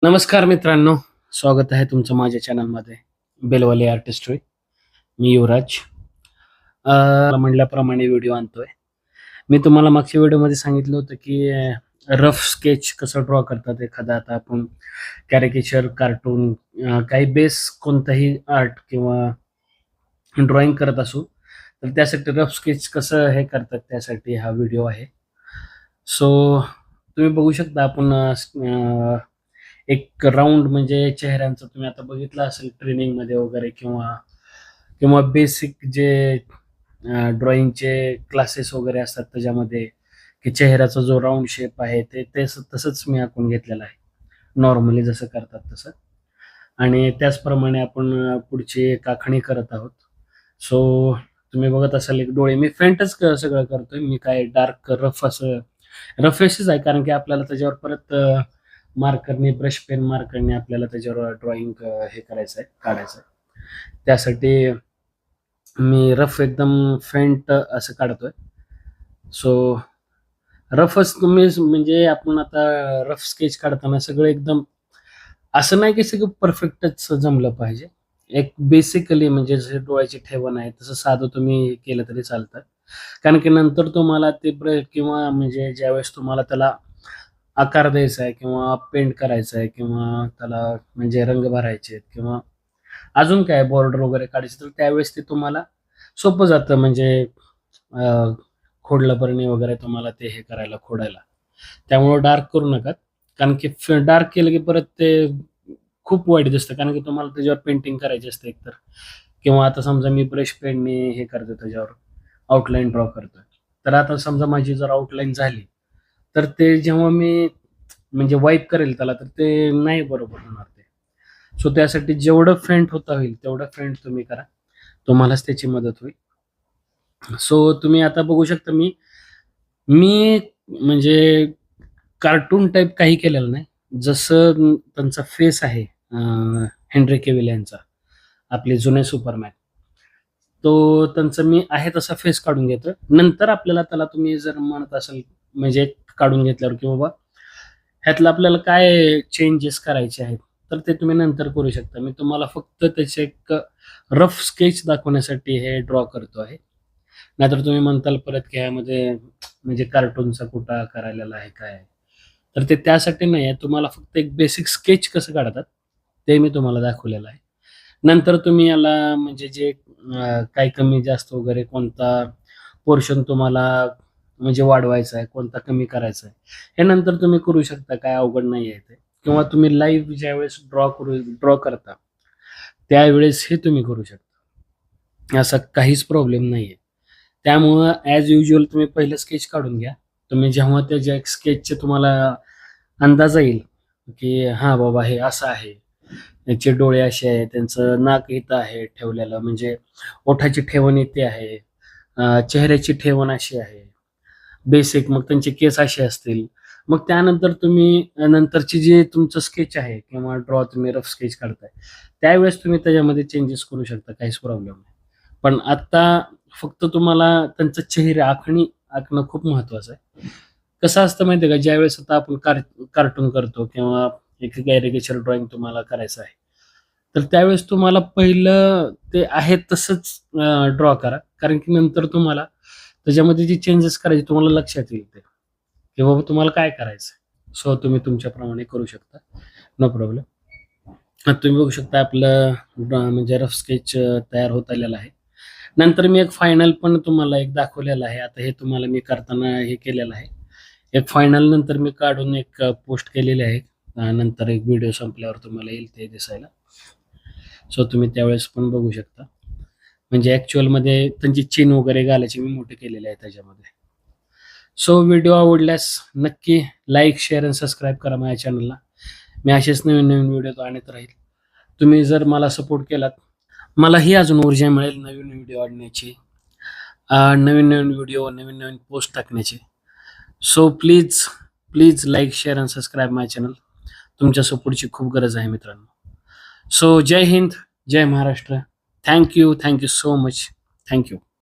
नमस्कार मित्रांनो, स्वागत आहे तुमचं माझ्या चॅनलमध्ये बेलवाली आर्टिस्ट्री. मी युवराज. म्हटल्याप्रमाणे व्हिडिओ आणतोय. मी तुम्हाला मागच्या व्हिडिओमध्ये सांगितलं होतं की रफ स्केच कसं ड्रॉ करतात एखादा. आता आपण कॅरिकेचर, कार्टून, काही बेस कोणताही आर्ट किंवा ड्रॉइंग करत असू, तर त्यासाठी रफ स्केच कसं हे करतात त्यासाठी हा व्हिडिओ आहे. सो तुम्ही बघू शकता आपण एक राउंड म्हणजे चेहऱ्यांचं तुम्ही आता बघितलं असेल ट्रेनिंगमध्ये वगैरे किंवा किंवा बेसिक जे ड्रॉइंगचे क्लासेस वगैरे असतात त्याच्यामध्ये की चेहऱ्याचा जो राउंड शेप आहे ते तसंच मी आखून घेतलेलं आहे. नॉर्मली जसं करतात तसं. आणि त्याचप्रमाणे आपण पुढची एक आखणी करत आहोत. सो तुम्ही बघत असाल एक डोळे मी फेंटच सगळं करतोय. मी काय डार्क रफ असं रफेसच आहे कारण की आपल्याला त्याच्यावर परत मार्करने ब्रश पेन मार्करने आपल्याला त्याच्यावर ड्रॉइंग हे करायचं आहे, काढायचं आहे. त्यासाठी मी रफ एकदम फेंट असं काढतोय. सो रफच तुम्ही म्हणजे आपण आता रफ स्केच काढताना सगळं एकदम असं नाही की सगळं परफेक्टच जमलं पाहिजे. एक बेसिकली म्हणजे जसे डोळ्याची ठेवण आहे तसं साधं तुम्ही केलं तरी चालतं. कारण की नंतर तुम्हाला ते किंवा म्हणजे ज्यावेळेस तुम्हाला त्याला आकार द्यायचा आहे किंवा पेंट करायचा आहे किंवा त्याला म्हणजे रंग भरायचे आहेत किंवा अजून काय बॉर्डर वगैरे काढायचं तर त्यावेळेस ते तुम्हाला सोपं जातं म्हणजे अ, खोडलंबरणी वगैरे तुम्हाला ते हे करायला खोडायला. त्यामुळं डार्क करू नका. कारण की डार्क केलं की परत ते खूप वाईट दिसतं कारण की तुम्हाला त्याच्यावर पेंटिंग करायची असते एकतर किंवा आता समजा मी ब्रश पेनने हे करतो त्याच्यावर आउटलाईन ड्रॉ करतोय. तर आता समजा माझी जर आउटलाईन झाली, तर ते जेव्हा मी म्हणजे वाईप करेल त्याला तर ते नाही बरोबर होणार ते. सो त्यासाठी जेवढं फेंट होता होईल तेवढं फेंट तुम्ही करा. तुम्हालाच त्याची मदत होईल. सो तुम्ही आता बघू शकता मी मी म्हणजे कार्टून टाइप काही केलेलं नाही. जसं त्यांचा फेस आहे हेनरी केविल यांचा, आपले जुने सुपरमॅन. तो त्यांचा मी आहे तसा फेस काढून घेतोय. नंतर आपल्याला त्याला तुम्ही जर म्हणत असाल म्हणजे काढून घेतल्यावर की बाबा ह्यातलं आपल्याला काय चेंजेस करायचे आहेत, तर ते तुम्ही नंतर करू शकता. मी तुम्हाला फक्त त्याचे एक रफ स्केच दाखवण्यासाठी हे ड्रॉ करतो आहे. नाहीतर तुम्ही म्हणताल परत की ह्यामध्ये म्हणजे कार्टूनचा कुठं आकार आलेला आहे, काय आहे? तर ते त्यासाठी नाही आहे. तुम्हाला फक्त एक बेसिक स्केच कसं काढतात, ते मी तुम्हाला दाखवलेलं आहे. नंतर तुम्ही याला म्हणजे जे काही कमी जास्त वगैरे कोणता पोर्शन तुम्हाला म्हणजे वाढवायचा आहे, कोणता कमी करायचा आहे, हे नंतर तुम्ही करू शकता. काय अवघड नाही आहे ते. किंवा तुम्ही लाईव्ह ज्यावेळेस ड्रॉ करता, त्यावेळेस हे तुम्ही करू शकता. असा काहीच प्रॉब्लेम नाहीये. त्यामुळं ॲज युजुअल तुम्ही पहिलं स्केच काढून घ्या. तुम्ही जेव्हा त्याच्या स्केचचे तुम्हाला अंदाज येईल, की हां बाबा हे असं आहे. याचे डोळे असे आहेत, त्यांचं नाक इथं आहे ठेवलेलं म्हणजे ओठाची ठेवण इथे आहे. चेहऱ्याची ठेवण अशी आहे. बेसिक मग त्यांचे केस असे असतील. मग त्यानंतर तुम्ही नंतरची जी तुमचं स्केच आहे किंवा तुम्ही रफ स्केच काढताय, त्यावेळेस तुम्ही त्याच्यामध्ये चेंजेस करू शकता. काहीच प्रॉब्लेम नाही. पण आत्ता फक्त तुम्हाला त्यांचा चेहरा आखणं खूप महत्वाचं आहे. कसं असतं माहिती आहे का, ज्यावेळेस आता आपण कार्टून करतो किंवा एक कॅरिकेचर ड्रॉइंग तुम्हाला करायचं आहे. तर त्यावेळेस तुम्हाला पहिलं ते आहे तसंच ड्रॉ करा. कारण की नंतर तुम्हाला त्याच्यामध्ये जे चेंजेस करायचे तुम्हाला लक्षात येईल ते, की बाबा तुम्हाला काय करायचंय. सो तुम्ही तुमच्याप्रमाणे करू शकता. No problem. आता तुम्ही बघू शकता आपलं म्हणजे रफ स्केच तयार होत आलेलं आहे. नंतर मी एक फायनल पण तुम्हाला एक दाखवलेलं आहे. आता हे तुम्हाला मी करताना हे केलेलं आहे. एक फायनल नंतर मी काढून एक पोस्ट केलेली आहे. नंतर एक व्हिडिओ संपल्यावर तुम्हाला येईल ते दिसायला. सो तुम्ही त्यावेळेस पण बघू शकता. म्हणजे ॲक्चुअलमध्ये त्यांची चीन वगैरे घालायची मी मोठे केलेले आहे त्याच्यामध्ये. सो व्हिडिओ आवडल्यास नक्की लाईक, शेअर आणि सबस्क्राईब करा माझ्या चॅनलला. मी असेच नवीन-नवीन व्हिडिओ आणत राहील. तुम्ही जर मला सपोर्ट केलात, मलाही अजून ऊर्जा मिळेल नवीन व्हिडिओ आणण्याची, नवीन-नवीन व्हिडिओ, नवीन-नवीन पोस्ट टाकण्याची. So please, please like, share आणि सबस्क्राईब माय चॅनल. तुमच्या सपोर्टची खूप गरज आहे मित्रांनो. So Jai Hind, Jai Maharashtra. Thank you so much. Thank